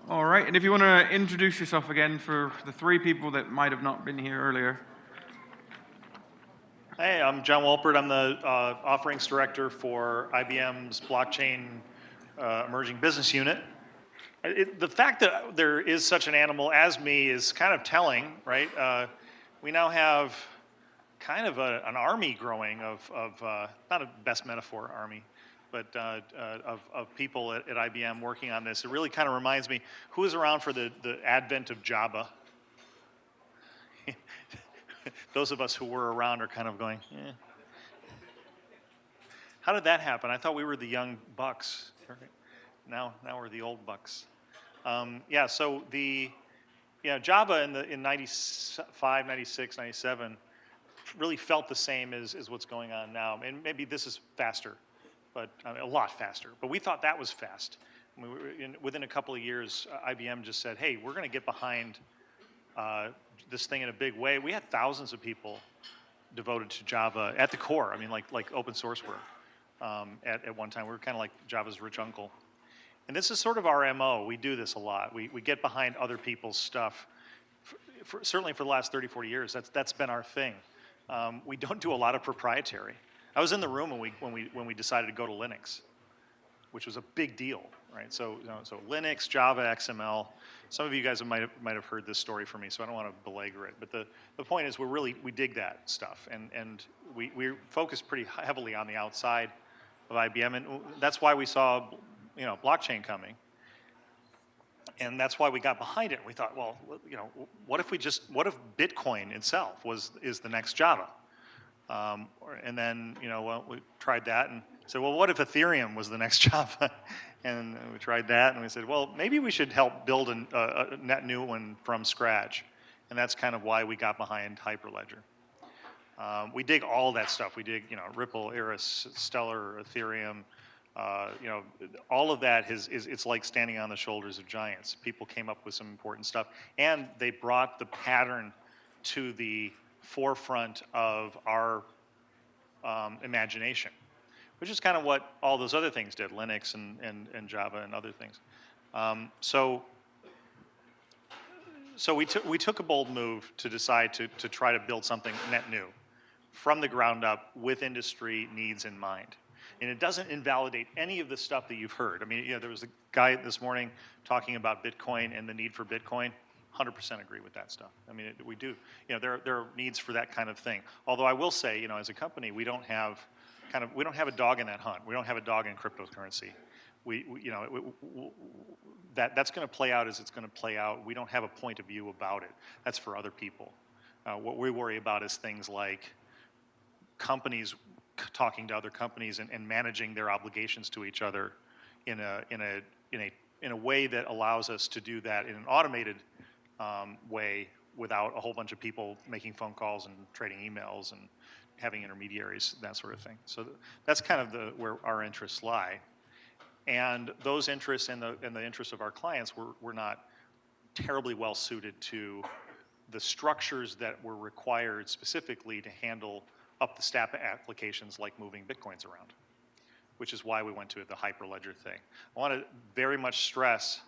All right, and if you want to introduce yourself again for the three people that might have not been here earlier. Hey, I'm John Wolpert. I'm the offerings director for IBM's blockchain emerging business unit. The fact that there is such an animal as me is kind of telling, right? We now have kind of an army growing of not a best metaphor army, but of people at IBM working on this. It really kind of reminds me, who was around for the advent of Java? Those of us who were around are kind of going, eh. How did that happen? I thought we were the young bucks. Now we're the old bucks. Yeah, so Java in 95, 96, 97 really felt the same as what's going on now. And maybe this is faster, but a lot faster. But we thought that was fast. Within a couple of years, IBM just said, hey, we're going to get behind this thing in a big way. We had thousands of people devoted to Java at the core. I mean, like open source work at one time. We were kind of like Java's rich uncle. And this is sort of our MO. We do this a lot. We get behind other people's stuff. Certainly for the last 30, 40 years, that's been our thing. We don't do a lot of proprietary. I was in the room when we decided to go to Linux, which was a big deal, right? So Linux, Java, XML. Some of you guys might have heard this story from me, so I don't want to belabor it. But the point is, we dig that stuff, and we focus pretty heavily on the outside of IBM, and that's why we saw blockchain coming, and that's why we got behind it. We thought, well, what if Bitcoin itself is the next Java? And then we tried that and said, well, what if Ethereum was the next Java? And we tried that, and we said, well, maybe we should help build a net new one from scratch. And that's kind of why we got behind Hyperledger. We dig all that stuff. We dig, Ripple, Eris, Stellar, Ethereum. All of that it's like standing on the shoulders of giants. People came up with some important stuff, and they brought the pattern to the forefront of our imagination, which is kind of what all those other things did, Linux and Java and other things. So we took a bold move to decide to try to build something net new from the ground up with industry needs in mind. And it doesn't invalidate any of the stuff that you've heard. I mean, there was a guy this morning talking about Bitcoin and the need for Bitcoin. 100% agree with that stuff. I mean, we do. There are needs for that kind of thing. Although I will say, as a company, we don't have a dog in that hunt. We don't have a dog in cryptocurrency. That's going to play out as it's going to play out. We don't have a point of view about it. That's for other people. What we worry about is things like companies talking to other companies and managing their obligations to each other in a way that allows us to do that in an automated way without a whole bunch of people making phone calls and trading emails and having intermediaries, that sort of thing. So that's kind of where our interests lie. And those interests and the interests of our clients were not terribly well suited to the structures that were required specifically to handle up the stack applications like moving Bitcoins around, which is why we went to the Hyperledger thing. I want to very much stress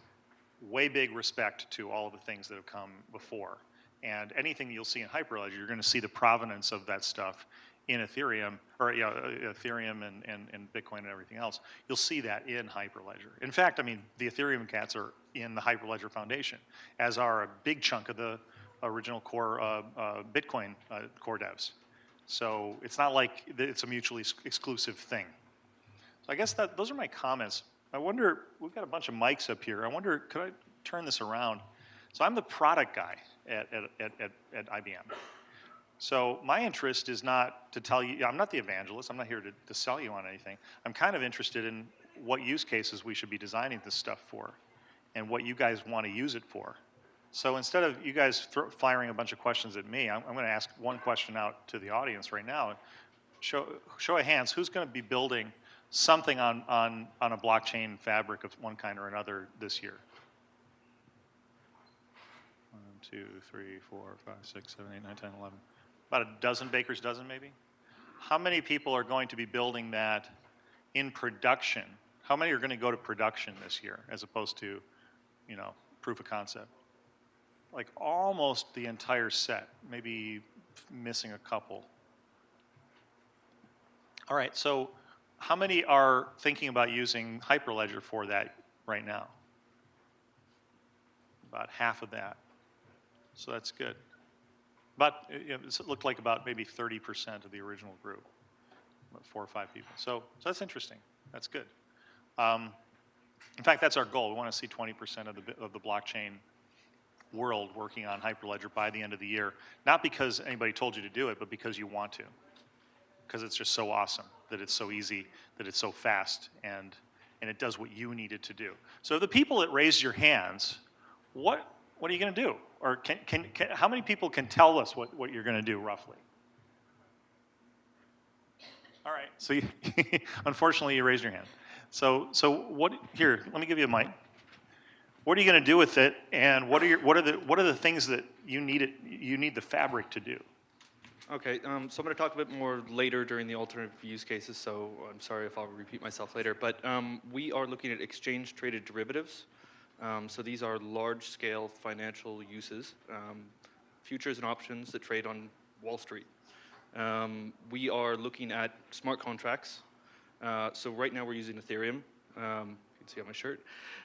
way big respect to all of the things that have come before. And anything you'll see in Hyperledger, you're going to see the provenance of that stuff in Ethereum, or Ethereum and Bitcoin and everything else. You'll see that in Hyperledger. In fact, I mean, the Ethereum cats are in the Hyperledger Foundation, as are a big chunk of the original core Bitcoin core devs. So it's not like it's a mutually exclusive thing. So I guess those are my comments. I wonder, we've got a bunch of mics up here. I wonder, could I turn this around? So I'm the product guy at IBM. So my interest is not to tell you, I'm not the evangelist. I'm not here to sell you on anything. I'm kind of interested in what use cases we should be designing this stuff for and what you guys want to use it for. So instead of you guys firing a bunch of questions at me, I'm going to ask one question out to the audience right now. Show of hands, who's going to be building something on a blockchain fabric of one kind or another this year? 1, 2, 3, 4, 5, 6, 7, 8, 9, 10, 11. About a dozen, baker's dozen maybe? How many people are going to be building that in production? How many are going to go to production this year as opposed to, proof of concept. Like almost the entire set, maybe missing a couple. All right, so how many are thinking about using Hyperledger for that right now? About half of that. So that's good. But it looked like about maybe 30% of the original group, about 4 or 5 people. So that's interesting. That's good. In fact, that's our goal. We want to see 20% of the blockchain world working on Hyperledger by the end of the year. Not because anybody told you to do it, but because you want to. Because it's just so awesome, that it's so easy, that it's so fast, and it does what you need it to do. So the people that raised your hands, what are you going to do? Or how many people can tell us what you're going to do roughly? All right. So unfortunately, you raised your hand. So what? Here, let me give you a mic. What are you going to do with it? And what are the things that you need the fabric to do? Okay, so I'm going to talk a bit more later during the alternative use cases, so I'm sorry if I'll repeat myself later. But we are looking at exchange-traded derivatives. So these are large-scale financial uses, futures and options that trade on Wall Street. We are looking at smart contracts. So right now we're using Ethereum. You can see on my shirt.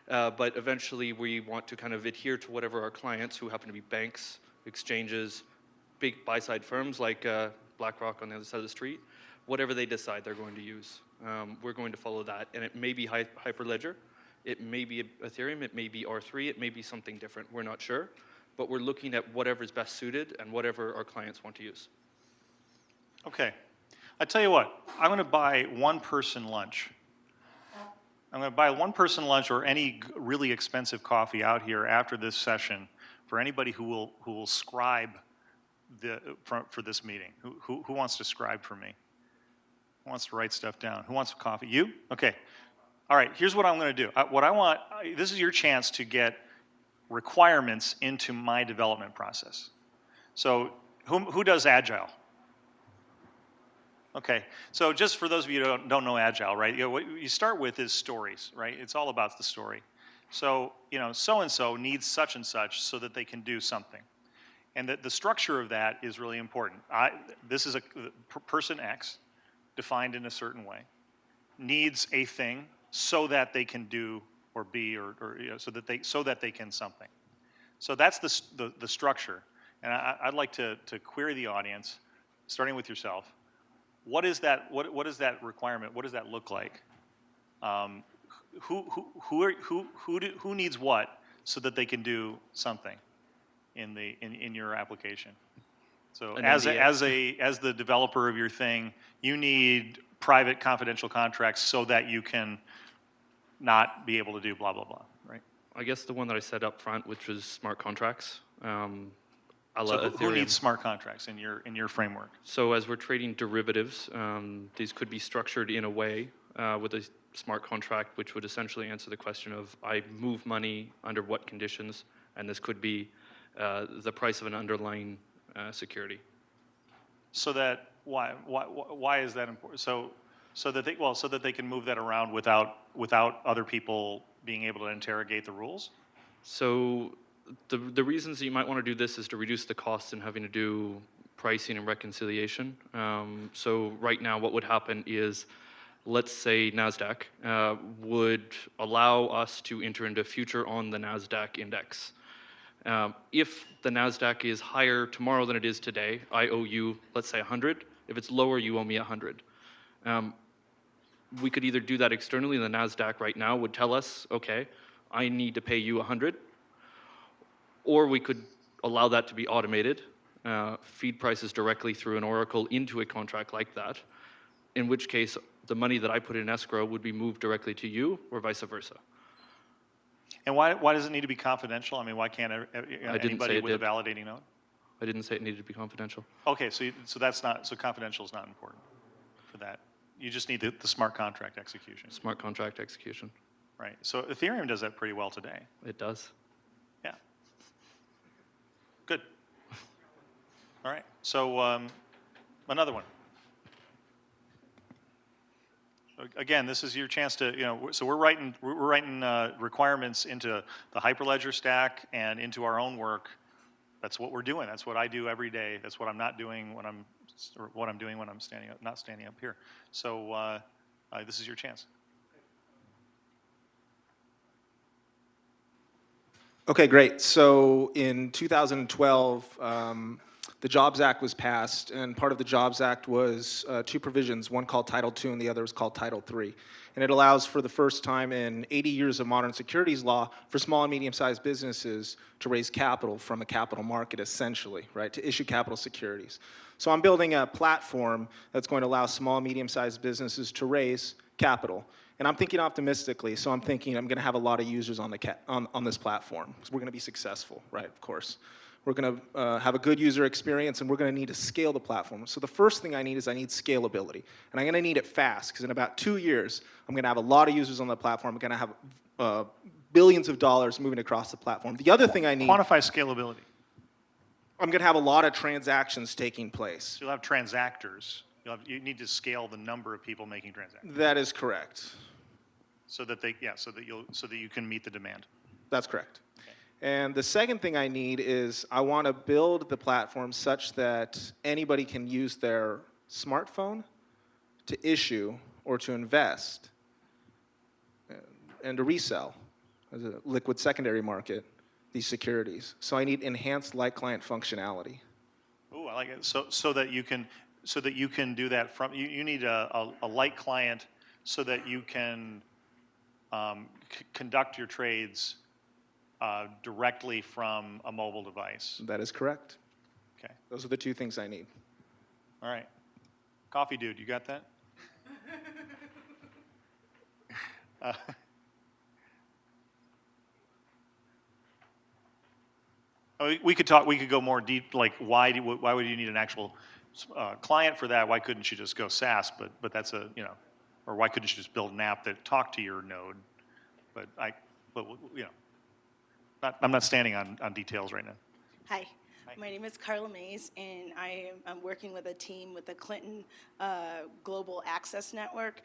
But eventually we want to kind of adhere to whatever our clients, who happen to be banks, exchanges, big buy-side firms like BlackRock on the other side of the street, whatever they decide they're going to use. We're going to follow that. And it may be Hyperledger. It may be Ethereum. It may be R3. It may be something different. We're not sure. But we're looking at whatever is best suited and whatever our clients want to use. Okay. I tell you what, I'm going to buy one person lunch. I'm going to buy one person lunch or any really expensive coffee out here after this session for anybody who will scribe for this meeting. Who wants to scribe for me? Who wants to write stuff down? Who wants coffee? You? Okay. All right. Here's what I'm going to do. This is your chance to get requirements into my development process. So who does Agile? Okay, so just for those of you who don't know Agile, right? What you start with is stories, right? It's all about the story. So so-and-so needs such and such so that they can do something. And the structure of that is really important. This is a person X, defined in a certain way, needs a thing so that they can do or be or so that they can something. So that's the structure. And I'd like to query the audience, starting with yourself. What is that? What is that requirement? What does that look like? Who needs what so that they can do something in your application? So as the developer of your thing, you need private confidential contracts so that you can not be able to do blah blah blah, right? I guess the one that I said up front, which was smart contracts. So who needs smart contracts in your framework? So as we're trading derivatives, these could be structured in a way with a smart contract, which would essentially answer the question of I move money under what conditions, and this could be the price of an underlying security. So that why is that important? So that they can move that around without other people being able to interrogate the rules. So the reasons that you might want to do this is to reduce the costs in having to do pricing and reconciliation. So right now what would happen is, let's say NASDAQ would allow us to enter into a future on the NASDAQ index. If the NASDAQ is higher tomorrow than it is today, I owe you, let's say 100. If it's lower, you owe me 100. We could either do that externally, and the NASDAQ right now would tell us, okay, I need to pay you 100. Or we could allow that to be automated, feed prices directly through an oracle into a contract like that, in which case the money that I put in escrow would be moved directly to you, or vice versa. And why does it need to be confidential? I mean, why can't anybody with a validating node? I didn't say it needed to be confidential. Okay, so confidential is not important for that. You just need the smart contract execution. Smart contract execution. Right. So Ethereum does that pretty well today. It does. Yeah. Good. All right. So another one. again, this is your chance to, so we're writing requirements into the Hyperledger stack and into our own work. That's what we're doing. That's what I do every day. That's what I'm not doing when I'm doing when I'm not standing up here. So this is your chance. Okay, great. So in 2012, the Jobs Act was passed, and part of the Jobs Act was two provisions, one called Title II and the other is called Title III. And it allows for the first time in 80 years of modern securities law for small and medium-sized businesses to raise capital from a capital market, essentially, right, to issue capital securities. So I'm building a platform that's going to allow small and medium-sized businesses to raise capital. And I'm thinking optimistically, so I'm thinking I'm going to have a lot of users on this platform. So we're going to be successful, right, of course. We're going to have a good user experience, and we're going to need to scale the platform. So the first thing I need is I need scalability. And I'm going to need it fast, because in about 2 years, I'm going to have a lot of users on the platform. I'm going to have billions of dollars moving across the platform. The other thing I need... Quantify scalability. I'm going to have a lot of transactions taking place. So you'll have transactors. You need to scale the number of people making transactions. That is correct. So that you can meet the demand. That's correct. Okay. And the second thing I need is I want to build the platform such that anybody can use their smartphone to issue or to invest and to resell as a liquid secondary market these securities. So I need enhanced light client functionality. Oh, I like it. So that you can do that from you need a light client so that you can conduct your trades directly from a mobile device. That is correct. Okay. Those are the two things I need. All right. Coffee dude, you got that? We could talk. We could go more deep. Like, why would you need an actual client for that? Why couldn't you just go SaaS? But that's or why couldn't you just build an app that talked to your node? I'm not standing on details right now. Hi. My name is Carla Mays, and I'm working with a team with the Clinton Global Access Network.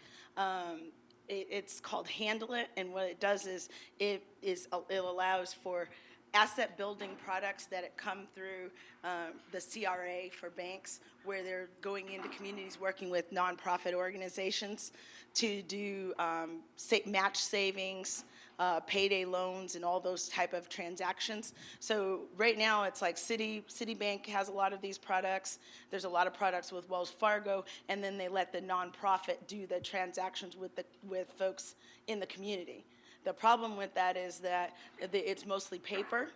It's called Handle It, and what it does is it allows for asset building products that come through the CRA for banks, where they're going into communities working with nonprofit organizations to do match savings, payday loans, and all those type of transactions. So right now it's like Citibank has a lot of these products. There's a lot of products with Wells Fargo, and then they let the nonprofit do the transactions with folks in the community. The problem with that is that it's mostly paper,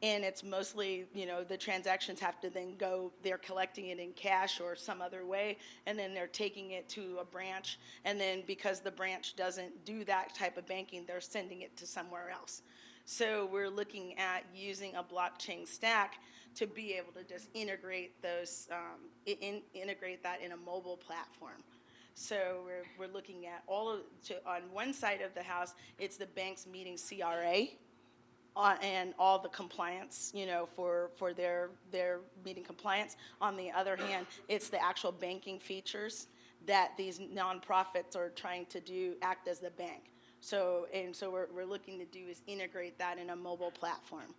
and it's mostly, the transactions have to then go, they're collecting it in cash or some other way, and then they're taking it to a branch, and then because the branch doesn't do that type of banking, they're sending it to somewhere else. So we're looking at using a blockchain stack to be able to just integrate those, integrate that in a mobile platform. So we're looking at on one side of the house, it's the banks meeting CRA and all the compliance, for their meeting compliance. On the other hand, it's the actual banking features that these nonprofits are trying to do, act as the bank. So we're looking to do is integrate that in a mobile platform.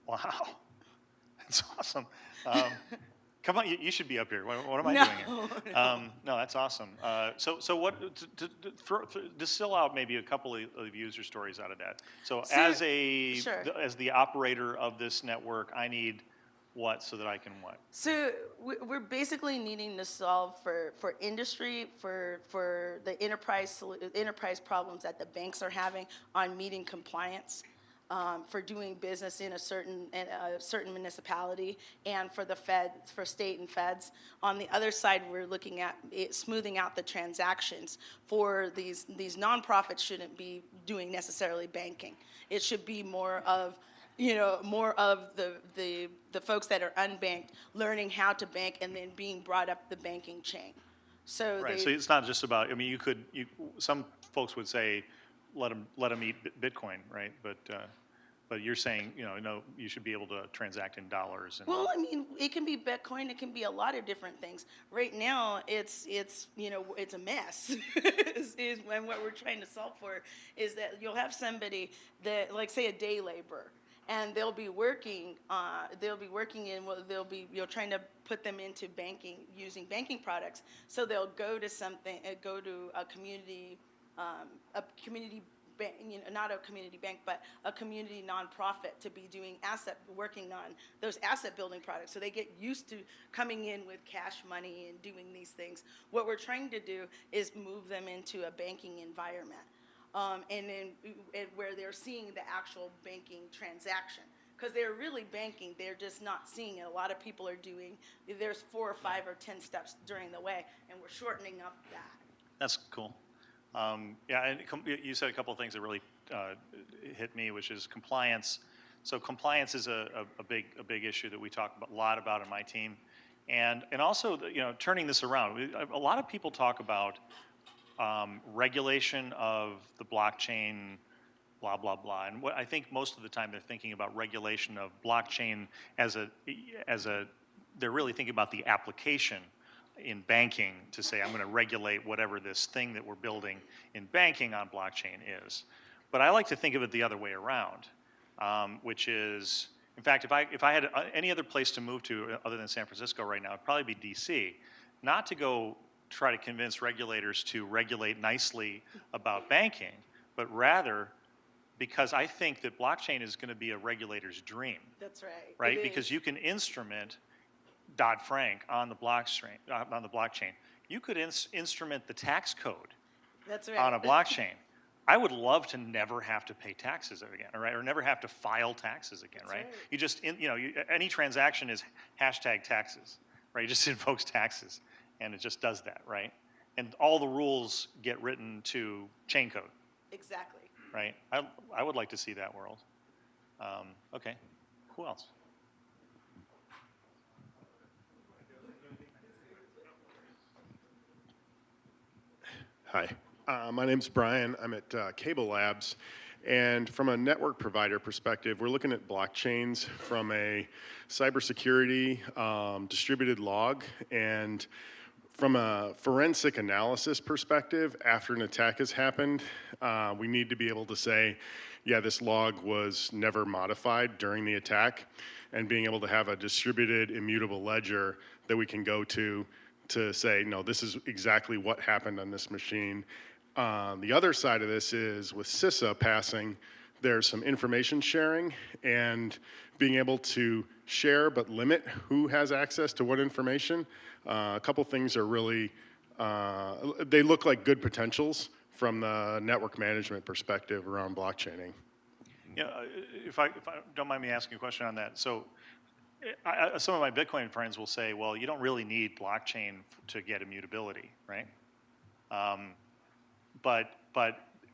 Wow, that's awesome. Come on, you should be up here. What am I doing here? No, that's awesome. So what? To distill out maybe a couple of user stories out of that. So as the operator of this network, I need what so that I can what? So we're basically needing to solve for industry, for the enterprise problems that the banks are having on meeting compliance. For doing business in a certain municipality, and for the feds, for state and feds. On the other side, we're looking at smoothing out the transactions. For these nonprofits shouldn't be doing necessarily banking. It should be more of the folks that are unbanked learning how to bank and then being brought up the banking chain. So right. So it's not just about. I mean, some folks would say, let them eat Bitcoin, right? But But you're saying, no, you should be able to transact in dollars. And Well, I mean, it can be Bitcoin. It can be a lot of different things. Right now, it's it's a mess. And what we're trying to solve for is that you'll have somebody that, like, say, a day laborer, and they'll be working. You're trying to put them into banking using banking products. So they'll go to a community bank, not a community bank, but a community nonprofit to be working on those asset building products. So they get used to coming in with cash money and doing these things. What we're trying to do is move them into a banking environment, where they're seeing the actual banking transaction. Because they're really banking, they're just not seeing it. A lot of people are there's 4 or 5 or 10 steps during the way, and we're shortening up that. that's cool. Yeah, and you said a couple of things that really hit me, which is compliance. So compliance is a big issue that we talk a lot about in my team, and also turning this around. A lot of people talk about regulation of the blockchain, blah blah blah, and what I think most of the time they're thinking about regulation of blockchain as they're really thinking about the application in banking to say, I'm going to regulate whatever this thing that we're building in banking on blockchain is. But I like to think of it the other way around, which is, in fact, if I had any other place to move to other than San Francisco right now, it'd probably be DC, not to go try to convince regulators to regulate nicely about banking, but rather because I think that blockchain is going to be a regulator's dream. That's right. Right? Because you can instrument Dodd-Frank on the blockchain. You could instrument the tax code. That's right. On a blockchain. I would love to never have to pay taxes again, right? Or never have to file taxes again, right? You just, any transaction is #taxes, right? You just invokes taxes, and it just does that, right? And all the rules get written to chain code. Exactly. Right? I would like to see that world. Okay. Who else? Hi, my name's Brian. I'm at Cable Labs, and from a network provider perspective, we're looking at blockchains from a cybersecurity, distributed log, and from a forensic analysis perspective, after an attack has happened, we need to be able to say, yeah, this log was never modified during the attack, and being able to have a distributed, immutable ledger that we can go to say, no, this is exactly what happened on this machine. The other side of this is with CISA passing, there's some information sharing and being able to share but limit who has access to what information. A couple things are really, they look like good potentials from the network management perspective around blockchaining. Yeah, if I don't mind me asking a question on that. So some of my Bitcoin friends will say, well, you don't really need blockchain to get immutability, right? But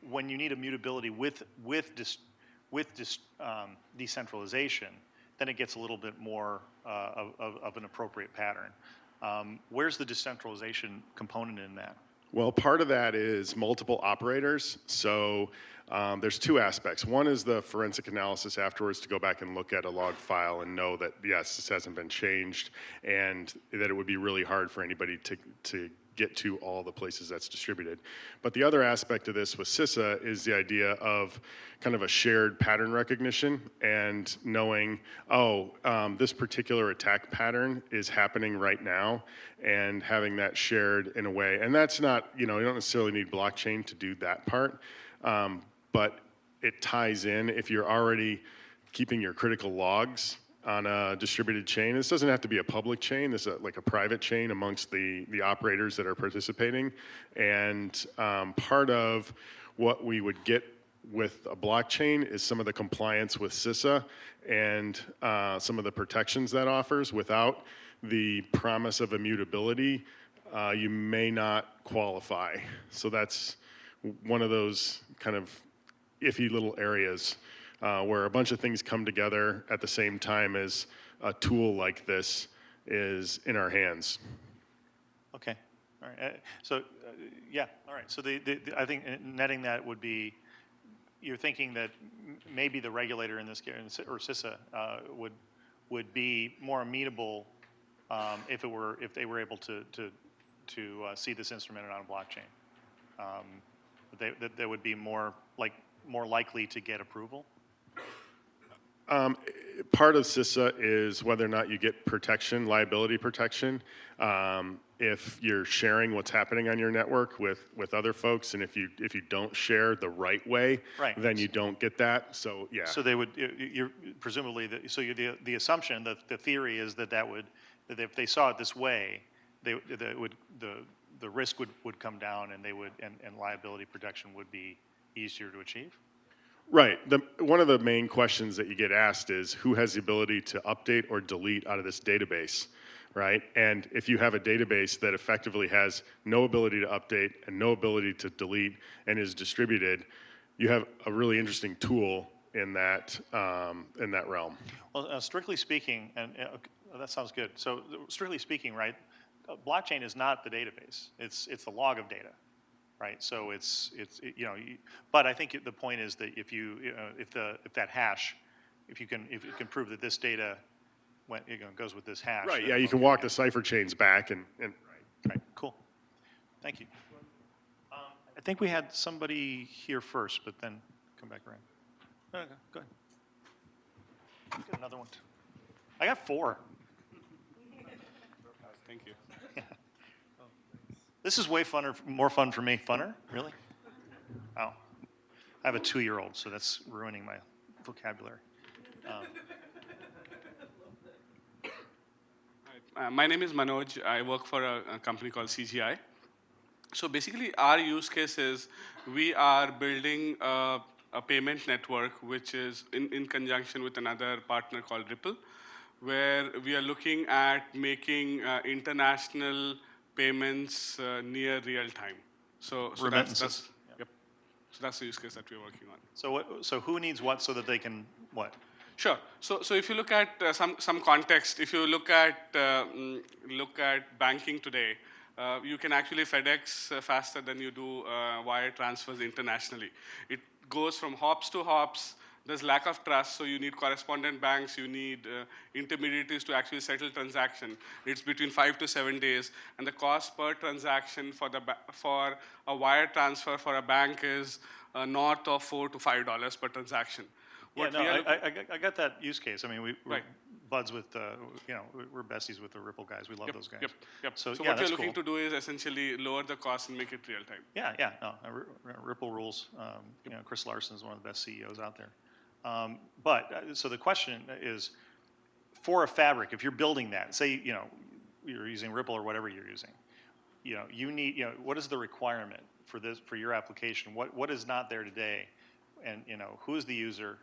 when you need immutability with decentralization, then it gets a little bit more of an appropriate pattern. Where's the decentralization component in that? Well, part of that is multiple operators. So there's 2 aspects. One is the forensic analysis afterwards to go back and look at a log file and know that, yes, this hasn't been changed, and that it would be really hard for anybody to get to all the places that's distributed. But the other aspect of this with CISA is the idea of kind of a shared pattern recognition and knowing, this particular attack pattern is happening right now, and having that shared in a way. And that's not, you don't necessarily need blockchain to do that part, but it ties in if you're already keeping your critical logs on a distributed chain. This doesn't have to be a public chain. This is like a private chain amongst the operators that are participating. And part of what we would get with a blockchain is some of the compliance with CISA and some of the protections that offers. Without the promise of immutability, you may not qualify. So that's one of those kind of iffy little areas where a bunch of things come together at the same time as a tool like this is in our hands. Okay, all right. Yeah, all right. So I think netting that would be, you're thinking that maybe the regulator in this case, or CISA, would be more amenable if they were able to see this instrumented on a blockchain. They would be more likely to get approval. Part of CISA is whether or not you get protection, liability protection, if you're sharing what's happening on your network with other folks, and if you don't share the right way, Right. then you don't get that. So yeah. So they would, you're presumably, the assumption, the theory is that if they saw it this way, the risk would come down, and and liability protection would be easier to achieve. Right. One of the main questions that you get asked is who has the ability to update or delete out of this database, right? And if you have a database that effectively has no ability to update and no ability to delete and is distributed, you have a really interesting tool in that realm. Well, strictly speaking, and that sounds good. So strictly speaking, right, blockchain is not the database. It's the log of data. Right, so but I think the point is that if that hash, if you can prove that this data goes with this hash. Right. Yeah, you can walk the cipher chains back and right. Cool. Thank you. I think we had somebody here first, but then come back around. Okay, go ahead. Get another one. I got 4. Thank you. This is way more fun for me. Funner? Really? Wow. I have a 2-year-old, so that's ruining my vocabulary. My name is Manoj. I work for a company called CGI. So basically, our use case is we are building a payment network, which is in conjunction with another partner called Ripple, where we are looking at making international payments near real time. So Remittances. Yep. So that's the use case that we're working on. So who needs what so that they can what? Sure. So if you look at some context, if you look at banking today, you can actually FedEx faster than you do wire transfers internationally. It goes from hops to hops. There's lack of trust, so you need correspondent banks, you need intermediaries to actually settle transaction. It's between 5 to 7 days, and the cost per transaction for a wire transfer for a bank is north of $4 to $5 per transaction. I got that use case. I mean, we're Right. buds with, we're besties with the Ripple guys. We love those guys. Yep. So So yeah, what we're that's looking cool. to do is essentially lower the cost and make it real time. Yeah. No, Ripple rules. Chris Larson is one of the best CEOs out there. So the question is, for a fabric, if you're building that, say you're using Ripple or whatever you're using, you need what is the requirement for your application? What is not there today, and who is the user?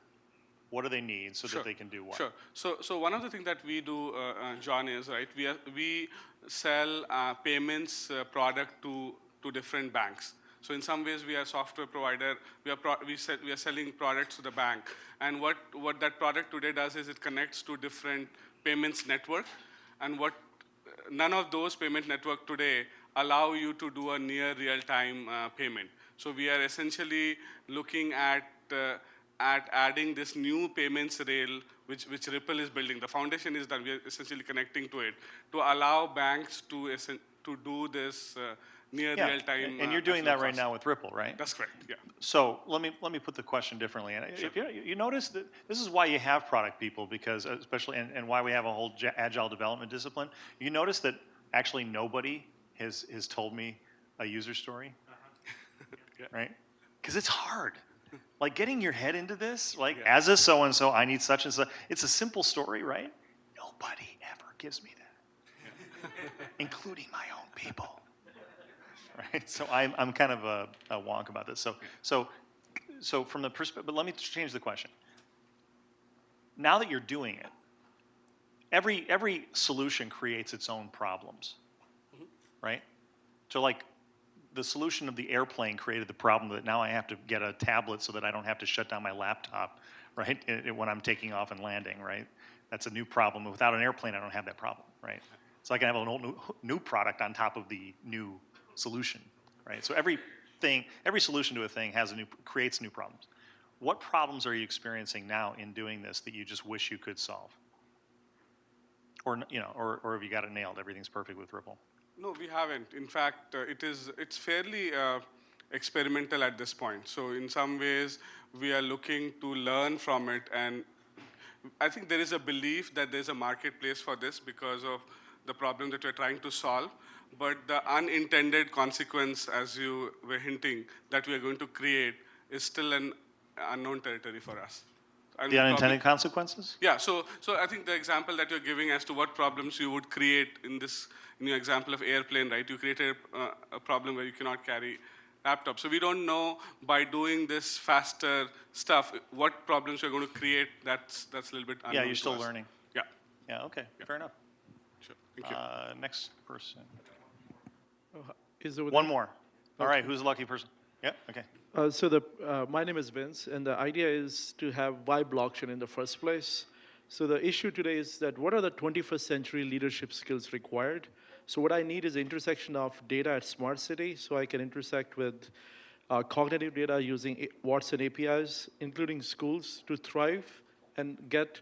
What do they need so that they can do what? Sure. So one of the things that we do, John, is right. We sell payments product to different banks. So in some ways, we are a software provider. We are selling products to the bank. And what that product today does is it connects to different payments network. And none of those payment network today allow you to do a near real-time payment. So we are essentially looking at adding this new payments rail, which Ripple is building. The foundation is done. We are essentially connecting to it to allow banks to do this near real-time. And you're doing that right now with Ripple, right? That's correct. Yeah. So let me put the question differently. And if you notice that this is why you have product people, because especially and why we have a whole agile development discipline. You notice that actually nobody has told me a user story, right? Because it's hard. Like getting your head into this, as a so-and-so, I need such and such. It's a simple story, right? Nobody ever gives me that, including my own people. Right? So I'm kind of a wonk about this. So from the perspective, but let me change the question. Now that you're doing it, every solution creates its own problems, right? So the solution of the airplane created the problem that now I have to get a tablet so that I don't have to shut down my laptop, right, when I'm taking off and landing, right? That's a new problem. Without an airplane, I don't have that problem, right? So I can have a whole new product on top of the new solution, right? So every solution to a thing creates new problems. what problems are you experiencing now in doing this that you just wish you could solve? Or, or have you got it nailed? Everything's perfect with Ripple. No, we haven't. In fact, it's fairly experimental at this point. So in some ways, we are looking to learn from it, and I think there is a belief that there's a marketplace for this because of the problem that we're trying to solve. But the unintended consequence, as you were hinting, that we are going to create is still an unknown territory for us. And The we'll unintended probably- consequences? Yeah, so I think the example that you're giving as to what problems you would create in your example of airplane, right? You created a problem where you cannot carry laptops. So we don't know by doing this faster stuff what problems you're going to create. That's a little bit unknown Yeah, you're to still us. learning. Yeah, Yeah, okay, fair enough. sure. Thank you. Next person. Is there One more. All right, who's the lucky person? Yeah, okay. My name is Vince, and the idea is to have why blockchain in the first place. So the issue today is that what are the 21st century leadership skills required? So what I need is the intersection of data at smart city, so I can intersect with cognitive data using Watson APIs, including schools, to thrive and get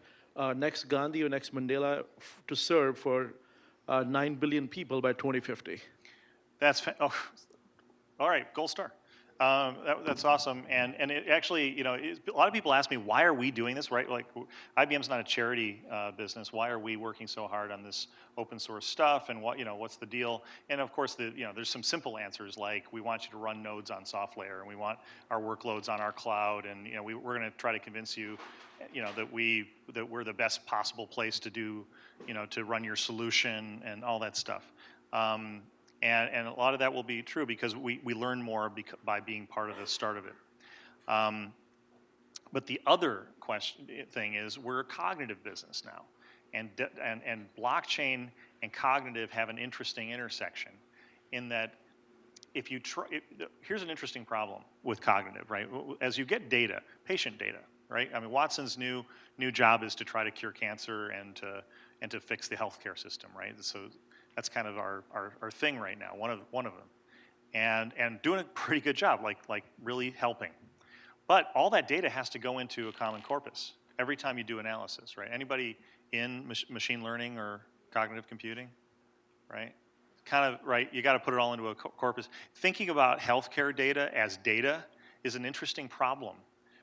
next Gandhi or next Mandela to serve for 9 billion people by 2050. All right, gold star. That's awesome, and it actually, a lot of people ask me, why are we doing this, right? Like, IBM's not a charity business. Why are we working so hard on this open source stuff, and what's the deal? And of course, there's some simple answers, like we want you to run nodes on SoftLayer, and we want our workloads on our cloud, and we're going to try to convince you, that we're the best possible place to do, to run your solution and all that stuff. And a lot of that will be true because we learn more by being part of the start of it. But the other thing is we're a cognitive business now. And blockchain and cognitive have an interesting intersection in that if you here's an interesting problem with cognitive, right? As you get data, patient data, right? I mean, Watson's new job is to try to cure cancer and to fix the healthcare system, right? So that's kind of our thing right now, one of them, and doing a pretty good job, like really helping. But all that data has to go into a common corpus every time you do analysis, right? Anybody in machine learning or cognitive computing, right? Kind of right. You got to put it all into a corpus. Thinking about healthcare data as data is an interesting problem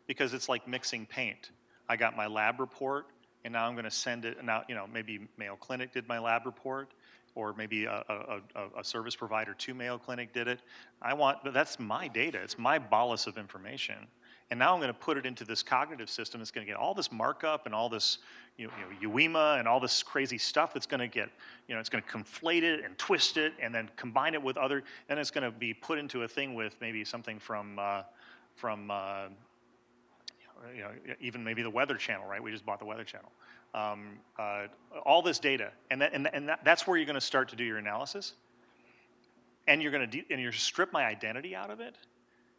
because it's like mixing paint. I got my lab report, and now I'm going to send it. Now maybe Mayo Clinic did my lab report, or maybe a service provider to Mayo Clinic did it. But that's my data. It's my bolus of information. And now I'm going to put it into this cognitive system that's going to get all this markup and all this, UEMA and all this crazy stuff that's going to get, it's going to conflate it and twist it and then combine it with other, and it's going to be put into a thing with maybe something from even maybe the Weather Channel, right? We just bought the Weather Channel. All this data, and that's where you're going to start to do your analysis, and you're going to strip my identity out of it.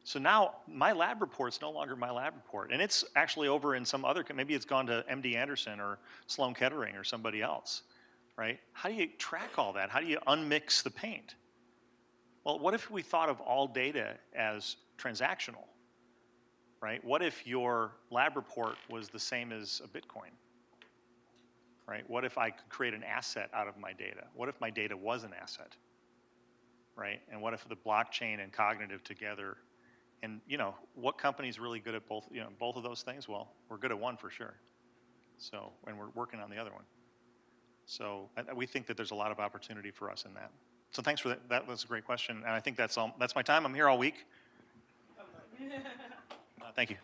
So now my lab report's no longer my lab report, and it's actually over in some other. Maybe it's gone to MD Anderson or Sloan Kettering or somebody else, right? How do you track all that? How do you unmix the paint? Well, what if we thought of all data as transactional, right? What if your lab report was the same as a Bitcoin? Right? What if I could create an asset out of my data? What if my data was an asset? Right? And what if the blockchain and cognitive together? And what company's really good at both? Both of those things. Well, we're good at one for sure. So, and we're working on the other one. So, we think that there's a lot of opportunity for us in that. So, thanks for that. That was a great question, and I think that's all. That's my time. I'm here all week. Thank you.